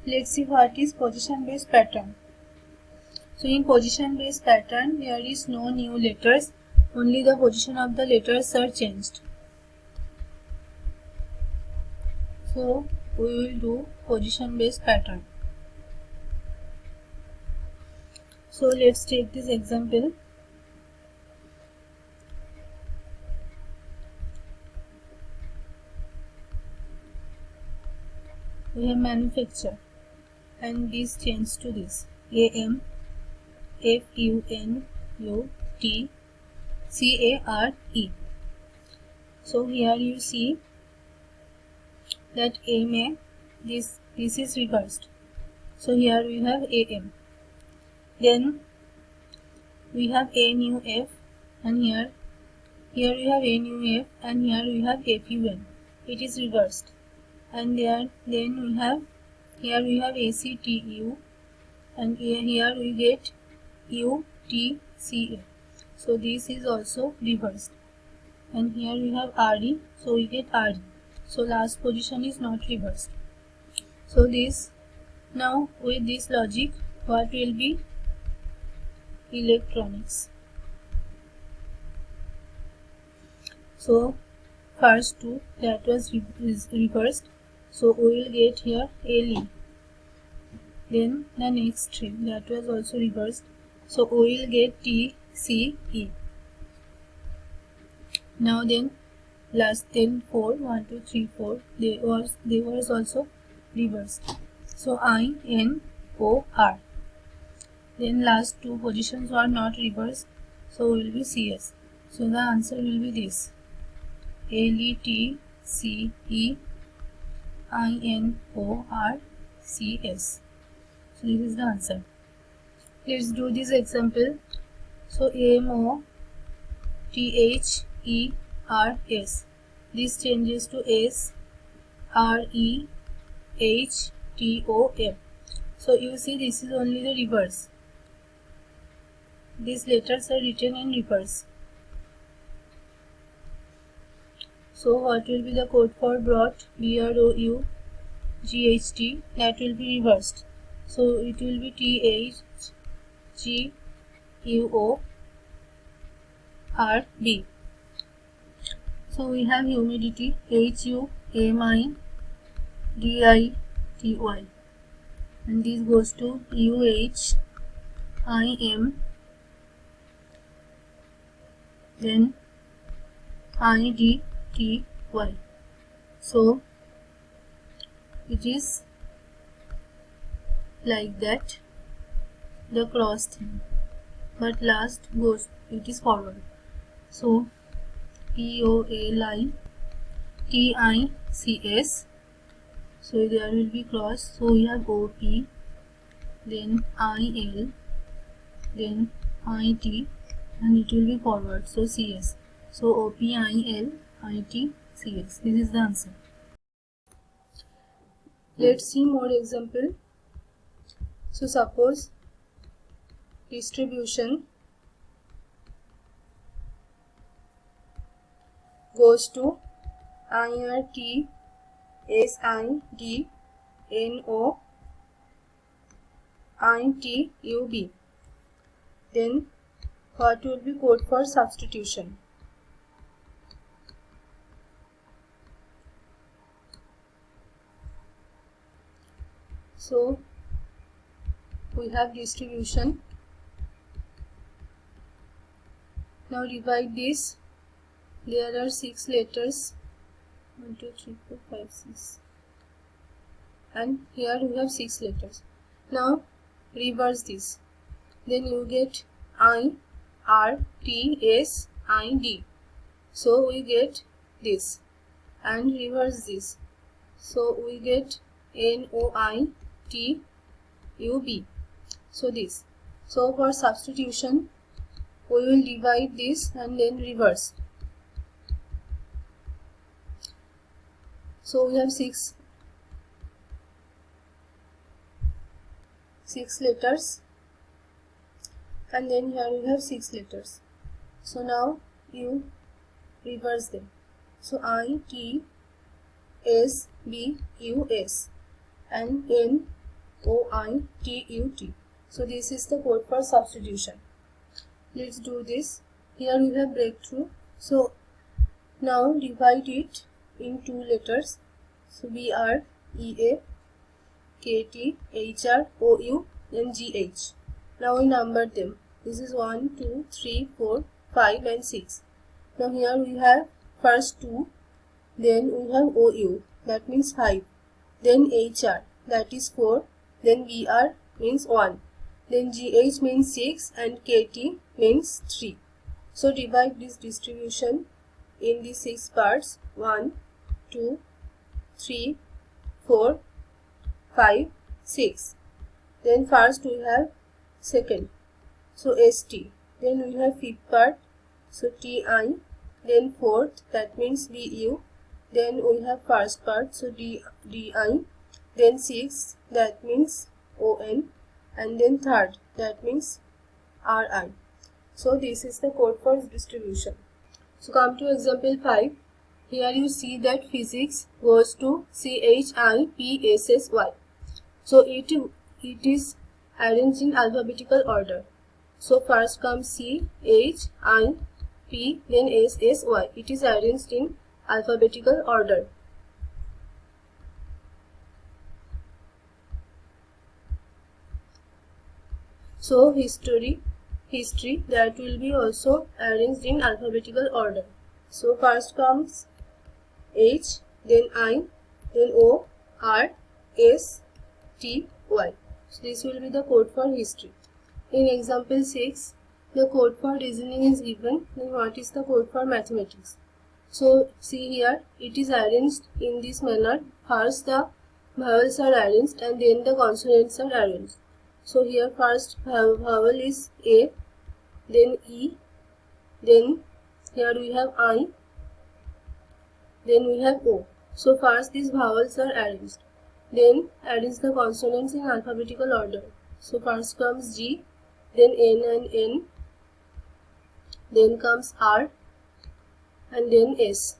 Let's see what is position based pattern. So in position based pattern there is no new letters, only the position of the letters are changed. So we will do position based pattern. So let's take this example. We have manufacture and this change to this AM FUNUTCARE. So here you see that AMA, this is reversed. So here we have AM. Then we have NUF and here we have NUF and here we have FUN. It is reversed. And then we have here we have ACTU and here we get UTCA. So this is also reversed. And here we have RE, so we get RE. So last position is not reversed. So this, now with this logic, what will be? Electronics. So first two, that was reversed. So we will get here LE. Then the next three, that was also reversed. So we will get TCE. Now then last 10 4 1 2 3 4 they was also reversed. So INOR. Then last two positions were not reversed, so will be CS. So the answer will be this: LETCE INORCS. So this is the answer. Let's do this example. So AMOTHERS. This changes to SREHTOM. So you see this is only the reverse. These letters are written in reverse. So what will be the code for brought? BROUGHT. That will be reversed. So it will be THGUORB. So we have humidity HUMIDITY and this goes to UHIM, then IDTY. So it is like that, the cross thing, but last goes, it is forward. So POLITICS. So there will be cross. So we have OP, then IL, then IT, and it will be forward. So CS. So OPILITCS. This is the answer. Let's see more example. So suppose distribution goes to IRT SIDNO ITUB. Then what will be code for substitution? So we have distribution. Now divide this. There are 6 letters. 1 2 3 4 5 6. And here we have 6 letters. Now reverse this. Then you get IRTSID. So we get this. And reverse this. So we get NOITUB. So this. So for substitution, we will divide this and then reverse. So we have 6 letters, and then here we have 6 letters. So now you reverse them. So ITSBUS and OITUT. So this is the code for substitution. Let's do this. Here we have breakthrough. So now divide it in two letters. So BR, EA, KT, HR, OU and GH. Now we number them. This is 1, 2, 3, 4, 5 and 6. Now here we have first 2, then we have OU, that means 5, then HR, that is 4, then BR means 1, then GH means 6 and KT means 3. So divide this distribution in the 6 parts, 1, 2, 3, 4, 5, 6. Then first we have second, so ST, then we have fifth part, so TI, then fourth, that means BU, then we have first part, so DI, then sixth, that means ON, and then third, that means RI. So this is the code for distribution. So come to example 5. Here you see that physics goes to CHIPSSY. So it is arranged in alphabetical order. So first comes C, H, I, P, then S, S, Y. It is arranged in alphabetical order. So history that will be also arranged in alphabetical order. So first comes H, then I, then O, R, S, T, Y. So this will be the code for history. In example 6, the code for reasoning is given. Then what is the code for mathematics? So see here, it is arranged in this manner. First the vowels are arranged and then the consonants are arranged. So here first vowel is A, then E, then here we have I, then we have O. So first these vowels are arranged. Then arrange the consonants in alphabetical order. So first comes G, then N and N, then comes R, and then S.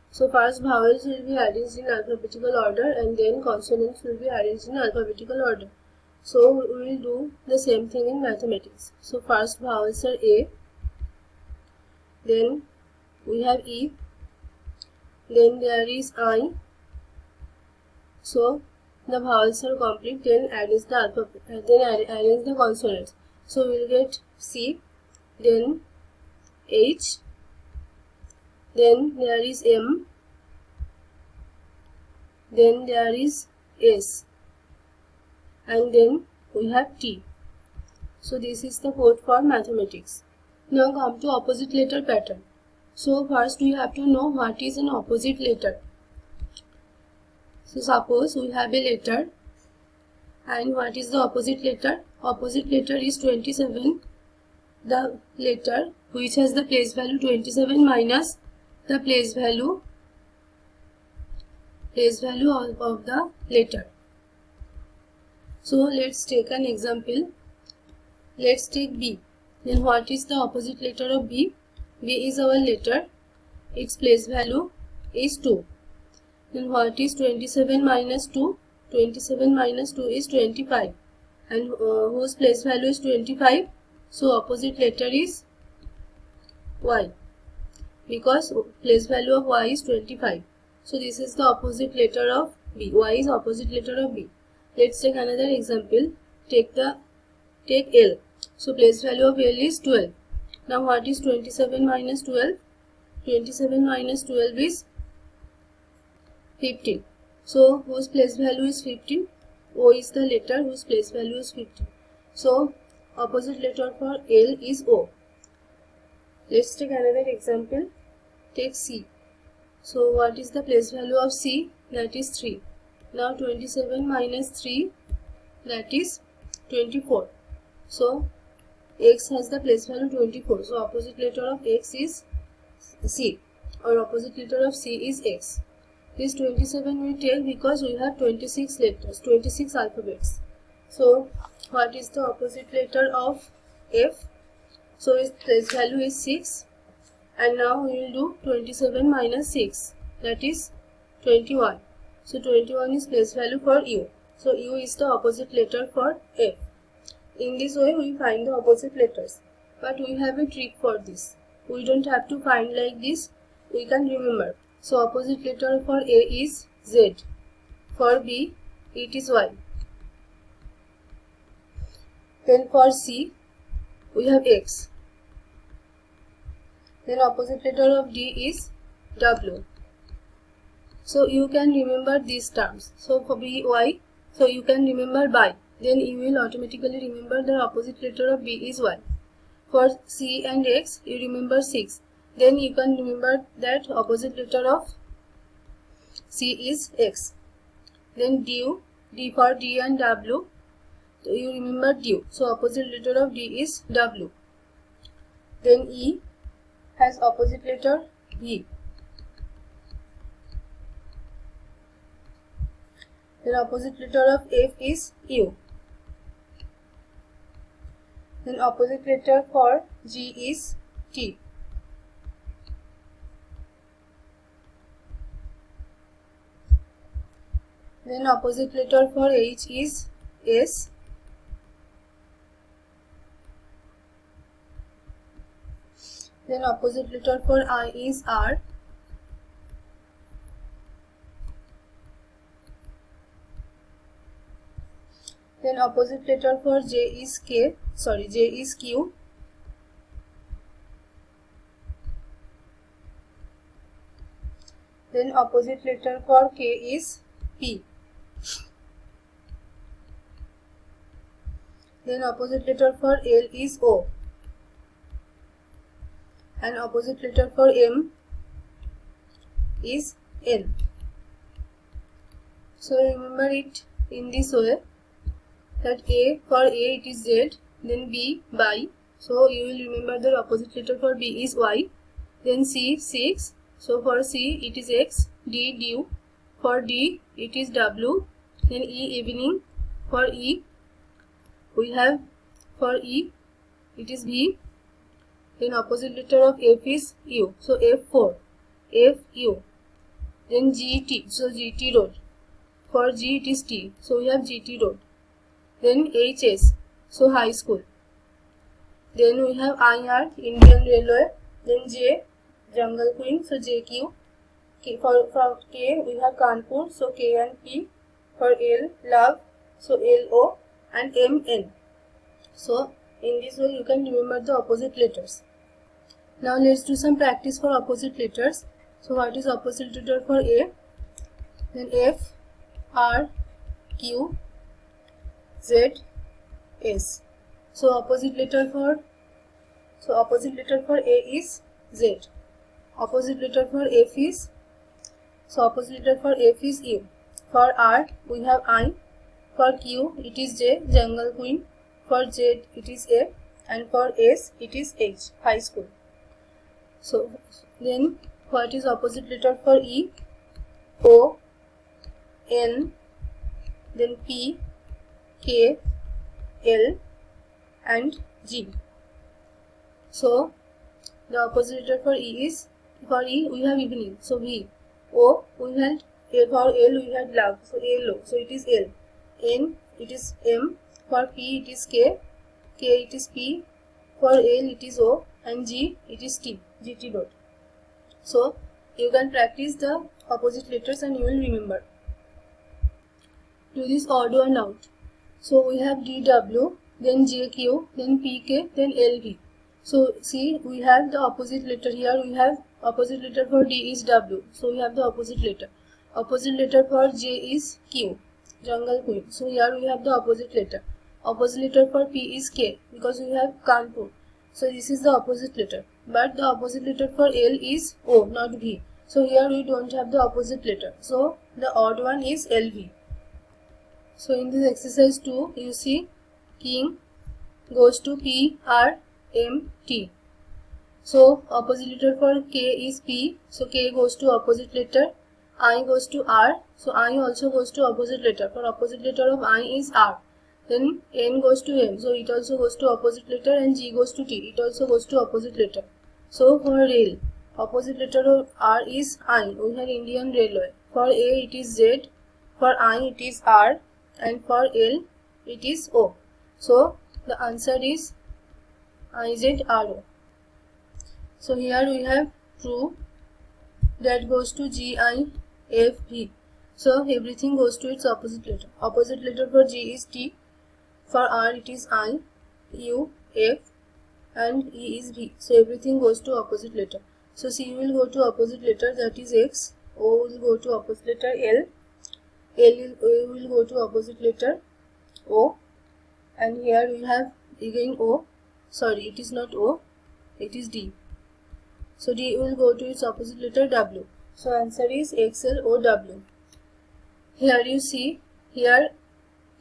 So first vowels will be arranged in alphabetical order and then consonants will be arranged in alphabetical order. So we will do the same thing in mathematics. So first vowels are A, then we have E, then there is I. So the vowels are complete, then arrange the alphabet, then arrange the consonants. So we will get C, then H, then there is M, then there is S, and then we have T. So this is the code for mathematics. Now come to opposite letter pattern. So first we have to know what is an opposite letter. So suppose we have a letter, and what is the opposite letter? Opposite letter is 27. The letter which has the place value 27 minus the place value of the letter. So let's take an example. Let's take B. Then what is the opposite letter of B? B is our letter. Its place value is 2. Then what is 27 minus 2? 27 minus 2 is 25. And whose place value is 25? So opposite letter is Y. Because place value of Y is 25. So this is the opposite letter of B. Y is opposite letter of B. Let's take another example. Take L. So place value of L is 12. Now what is 27 minus 12? 27 minus 12 is 15. So whose place value is 15? O is the letter whose place value is 15. So opposite letter for L is O. Let's take another example. Take C. So what is the place value of C? That is 3. Now 27 minus 3, that is 24. So X has the place value 24. So opposite letter of X is C, or opposite letter of C is X. This 27 we take because we have 26 letters, 26 alphabets. So what is the opposite letter of F? So its place value is 6. And now we will do 27 minus 6, that is 21. So 21 is place value for U. So U is the opposite letter for F. In this way we find the opposite letters. But we have a trick for this. We don't have to find like this. We can remember. So opposite letter for A is Z. For B it is Y. Then for C we have X. Then opposite letter of D is W. So you can remember these terms. So for B, Y, so you can remember by. Then you will automatically remember the opposite letter of B is Y. For C and X, you remember 6. Then you can remember that opposite letter of C is X. Then D for D and W, so you remember D. So opposite letter of D is W. Then E has opposite letter V. Then opposite letter of F is U. Then opposite letter for G is T. Then opposite letter for H is S. Then opposite letter for I is R. Then opposite letter for J is Q. Then opposite letter for K is P. Then opposite letter for L is O. And opposite letter for M is N. So remember it in this way, that for A it is Z, then B by. So you will remember the opposite letter for B is Y. Then C 6. So for C it is X. D due. For D it is W. Then E evening. For E we have, for E it is V. Then opposite letter of F is U. So F4. FU. Then GT. So GT road. For G it is T. So we have GT road. Then HS. So high school. Then we have IR, Indian Railway. Then J, Jungle Queen. So JQ. For K we have Kanpur. So K and P. For L, Love. So LO. And MN. So in this way you can remember the opposite letters. Now let's do some practice for opposite letters. So what is opposite letter for A? Then F, R, Q, Z, S. So opposite letter for A is Z. Opposite letter for F is U. For R we have I. For Q it is J, Jungle Queen. For Z it is A. And for S it is H, high school. So then what is opposite letter for E? O, N, then P, K, L and G. So the opposite letter for E is, for E we have evening. So V. O we had, for L we had love. So LO. So it is L. N it is M. For P it is K. K it is P. For L it is O. And G it is T. GT dot. So you can practice the opposite letters and you will remember. Do this odd one out. So we have DW, then JQ, then PK, then LV. So see, we have the opposite letter here. We have opposite letter for D is W. So we have the opposite letter. Opposite letter for J is Q, Jungle Queen. So here we have the opposite letter. Opposite letter for P is K, because we have Kanpur. So this is the opposite letter. But the opposite letter for L is O, not V. So here we don't have the opposite letter. So the odd one is LV. So in this exercise 2, you see king goes to P, R, M, T. So opposite letter for K is P. So K goes to opposite letter. I goes to R. So I also goes to opposite letter. For opposite letter of I is R. Then N goes to M. So it also goes to opposite letter. And G goes to T. It also goes to opposite letter. So for rail, opposite letter of R is I. We have Indian Railway. For A it is Z. For I it is R. and for L it is O. So the answer is IZRO. So here we have true, that goes to GIFV. So everything goes to its opposite letter. Opposite letter for G is T, for R it is I, U, F, and E is V. So everything goes to opposite letter. So C will go to opposite letter, that is X. O will go to opposite letter L. L will go to opposite letter O. And here we have again O. Sorry, it is not O, it is D. So D will go to its opposite letter W. So answer is XLOW. Here you see, here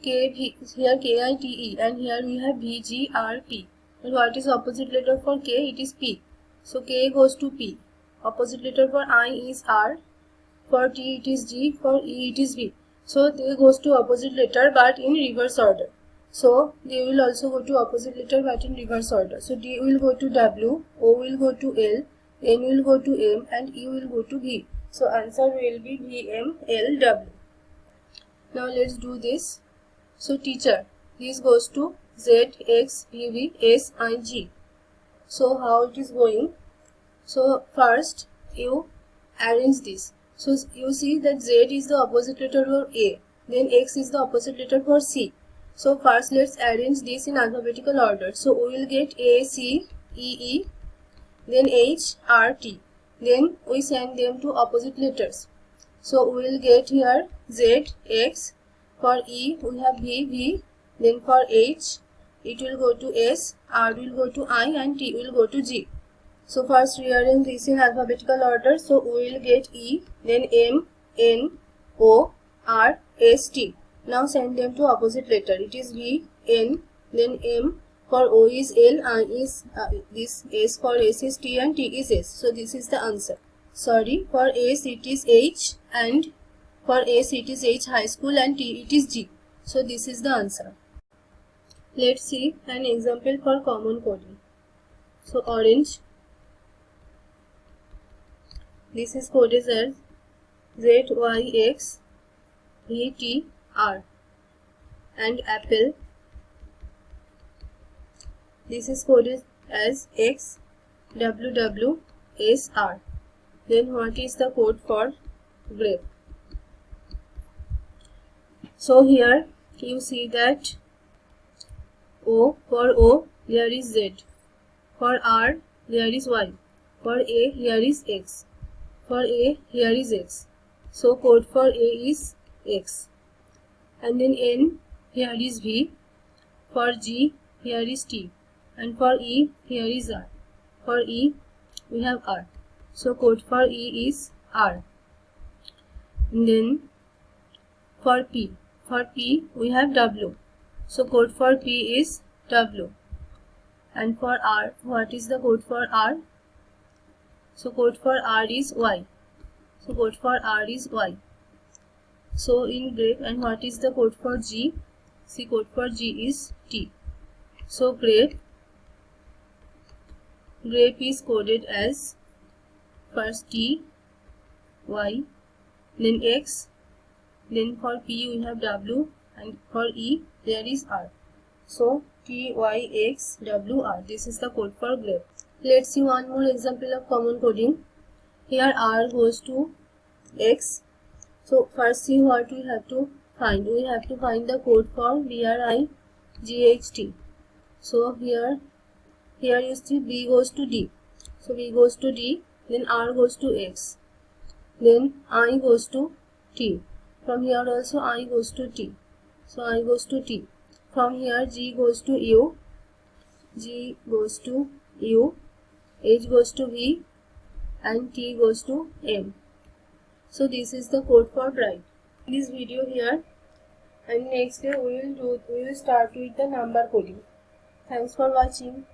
KV, here KITE, and here we have VGRP. And what is opposite letter for K? It is P. So K goes to P. Opposite letter for I is R. For T it is G. For E it is V. So they goes to opposite letter but in reverse order. So they will also go to opposite letter but in reverse order. So D will go to W, O will go to L, N will go to M, and E will go to V. So answer will be VMLW. Now let's do this. So teacher, this goes to Z, X, V, V, S, I, G. So how it is going? So first you arrange this. So you see that Z is the opposite letter for A. Then X is the opposite letter for C. So first let's arrange this in alphabetical order. So we will get A, C, E, E, then H, R, T. Then we send them to opposite letters. So we will get here Z, X. For E we have V, V. Then for H it will go to S, R will go to I, and T will go to G. So first rearrange this in alphabetical order. So we will get E, then M, N, O, R, S, T. Now send them to opposite letter. It is V, N, then M. For O is L, I is this, S for S is T, and T is S. So this is the answer. Sorry, for S it is H, and for S it is H high school, and T it is G. So this is the answer. Let's see an example for common coding. So orange, this is coded as ZYX VTR, and apple, this is coded as XWWSR. Then what is the code for grape? So here you see that O, for O there is Z, for R there is Y, for A here is X, for A here is X. So code for A is X, and then N here is V, for G here is T, and for E here is R. For E we have R. So code for E is R. And then for P we have W. So code for P is W. And for R, what is the code for R? So code for R is Y. So code for R is Y. So in grape, and what is the code for G? See, code for G is T. So grape is coded as first T, Y, then X, then for P we have W, and for E there is R. So T, Y, X, W, R. This is the code for grape. Let's see one more example of common coding. Here R goes to X. So first see what we have to find. We have to find the code for BRIGHT. So here you see B goes to D. So B goes to D, then R goes to X, then I goes to T. From here also I goes to T. So I goes to T. From here G goes to U, G goes to U, H goes to V, and T goes to M. So this is the code for bright. This video here, and next day we will start with the number coding. Thanks for watching.